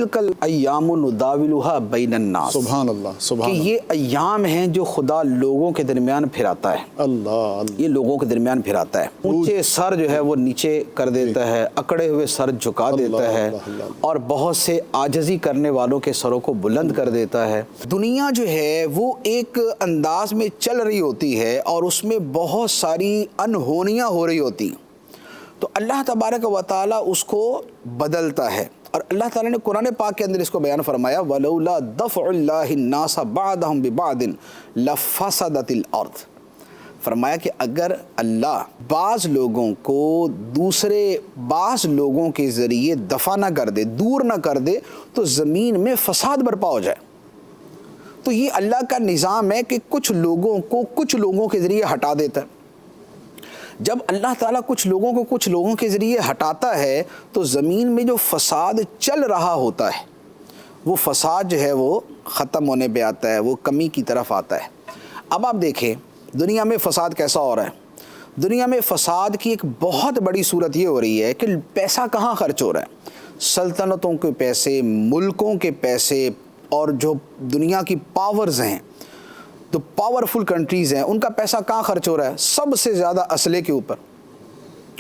وَتِلْكَ الْأَيَّامُ نُدَاوِلُهَا بَيْنَ النَّاسِ، سبحان اللہ کہ سبحان اللہ یہ ایام ہیں جو خدا لوگوں کے درمیان پھراتا ہے، اللہ یہ لوگوں کے درمیان پھراتا ہے۔ اونچے سر جو ہے وہ نیچے کر دیتا ہے، اکڑے ہوئے سر جھکا دیتا ہے، اور بہت سے عاجزی کرنے والوں کے سروں کو بلند کر دیتا ہے۔ دنیا جو ہے وہ ایک انداز میں چل رہی ہوتی ہے اور اس میں بہت ساری انہونیاں ہو رہی ہوتی ہیں، تو اللہ تبارک و تعالیٰ اس کو بدلتا ہے۔ اور اللہ تعالیٰ نے قرآن پاک کے اندر اس کو بیان فرمایا وَلَوْلَا دَفْعُ اللَّهِ النَّاسَ بَعْضَهُمْ بِبَعْضٍ لَفَسَدَتِ الْأَرْضِ، فرمایا کہ اگر اللہ بعض لوگوں کو دوسرے بعض لوگوں کے ذریعے دفع نہ کر دے، دور نہ کر دے، تو زمین میں فساد برپا ہو جائے۔ تو یہ اللہ کا نظام ہے کہ کچھ لوگوں کو کچھ لوگوں کے ذریعے ہٹا دیتا ہے۔ جب اللہ تعالیٰ کچھ لوگوں کو کچھ لوگوں کے ذریعے ہٹاتا ہے تو زمین میں جو فساد چل رہا ہوتا ہے وہ فساد جو ہے وہ ختم ہونے پہ آتا ہے، وہ کمی کی طرف آتا ہے۔ اب آپ دیکھیں دنیا میں فساد کیسا ہو رہا ہے۔ دنیا میں فساد کی ایک بہت بڑی صورت یہ ہو رہی ہے کہ پیسہ کہاں خرچ ہو رہا ہے۔ سلطنتوں کے پیسے، ملکوں کے پیسے، اور جو دنیا کی پاورز ہیں، تو پاورفل کنٹریز ہیں، ان کا پیسہ کہاں خرچ ہو رہا ہے؟ سب سے زیادہ اسلحے کے اوپر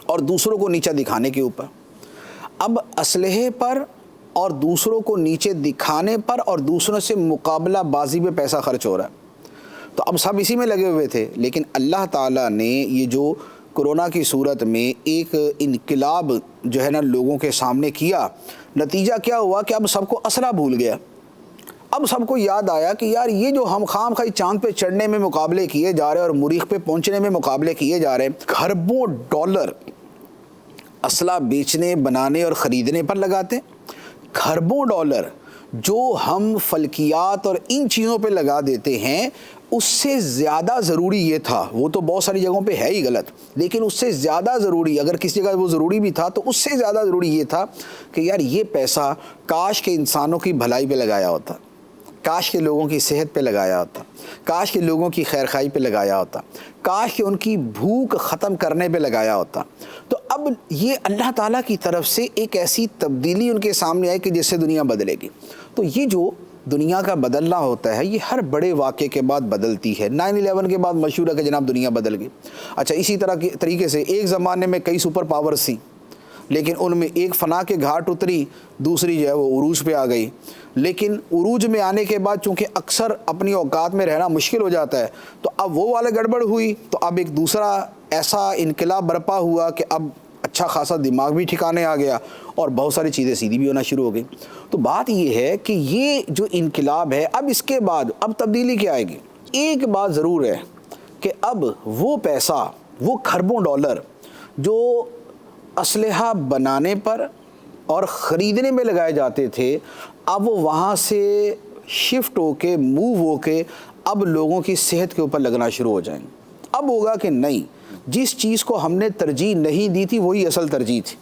اور دوسروں کو نیچا دکھانے کے اوپر۔ اب اسلحے پر اور دوسروں کو نیچے دکھانے پر اور دوسروں سے مقابلہ بازی پہ پیسہ خرچ ہو رہا ہے، تو اب سب اسی میں لگے ہوئے تھے۔ لیکن اللہ تعالیٰ نے یہ جو کرونا کی صورت میں ایک انقلاب جو ہے نا لوگوں کے سامنے کیا، نتیجہ کیا ہوا کہ اب سب کو اسلحہ بھول گیا۔ اب سب کو یاد آیا کہ یار یہ جو ہم خام خواہ چاند پہ چڑھنے میں مقابلے کیے جا رہے ہیں اور مریخ پہ پہنچنے میں مقابلے کیے جا رہے ہیں، کھربوں ڈالر اسلحہ بیچنے، بنانے اور خریدنے پر لگاتے ہیں۔ کھربوں ڈالر جو ہم فلکیات اور ان چیزوں پہ لگا دیتے ہیں، اس سے زیادہ ضروری یہ تھا، وہ تو بہت ساری جگہوں پہ ہے ہی غلط، لیکن اس سے زیادہ ضروری، اگر کسی جگہ وہ ضروری بھی تھا تو اس سے زیادہ ضروری یہ تھا کہ یار یہ پیسہ کاش کے انسانوں کی بھلائی پہ لگایا ہوتا، کاش کے لوگوں کی صحت پہ لگایا ہوتا، کاش کے لوگوں کی خیرخواہی پہ لگایا ہوتا، کاش کہ ان کی بھوک ختم کرنے پہ لگایا ہوتا۔ تو اب یہ اللہ تعالیٰ کی طرف سے ایک ایسی تبدیلی ان کے سامنے آئی کہ جس سے دنیا بدلے گی۔ تو یہ جو دنیا کا بدلنا ہوتا ہے یہ ہر بڑے واقعے کے بعد بدلتی ہے۔ 9/11 کے بعد مشہور ہے کہ جناب دنیا بدل گئی۔ اچھا، اسی طرح کے طریقے سے ایک زمانے میں کئی سپر پاورز تھیں، لیکن ان میں ایک فنا کے گھاٹ اتری، دوسری جو ہے وہ عروج پہ آ گئی۔ لیکن عروج میں آنے کے بعد چونکہ اکثر اپنی اوقات میں رہنا مشکل ہو جاتا ہے، تو اب وہ والے گڑبڑ ہوئی، تو اب ایک دوسرا ایسا انقلاب برپا ہوا کہ اب اچھا خاصا دماغ بھی ٹھکانے آ گیا اور بہت ساری چیزیں سیدھی بھی ہونا شروع ہو گئی۔ تو بات یہ ہے کہ یہ جو انقلاب ہے، اب اس کے بعد اب تبدیلی کیا آئے گی؟ ایک بات ضرور ہے کہ اب وہ پیسہ، وہ کھربوں ڈالر جو اسلحہ بنانے پر اور خریدنے میں لگائے جاتے تھے، اب وہ وہاں سے شفٹ ہو کے موو ہو کے اب لوگوں کی صحت کے اوپر لگنا شروع ہو جائیں گے۔ اب ہوگا کہ نہیں، جس چیز کو ہم نے ترجیح نہیں دی تھی وہی اصل ترجیح تھی۔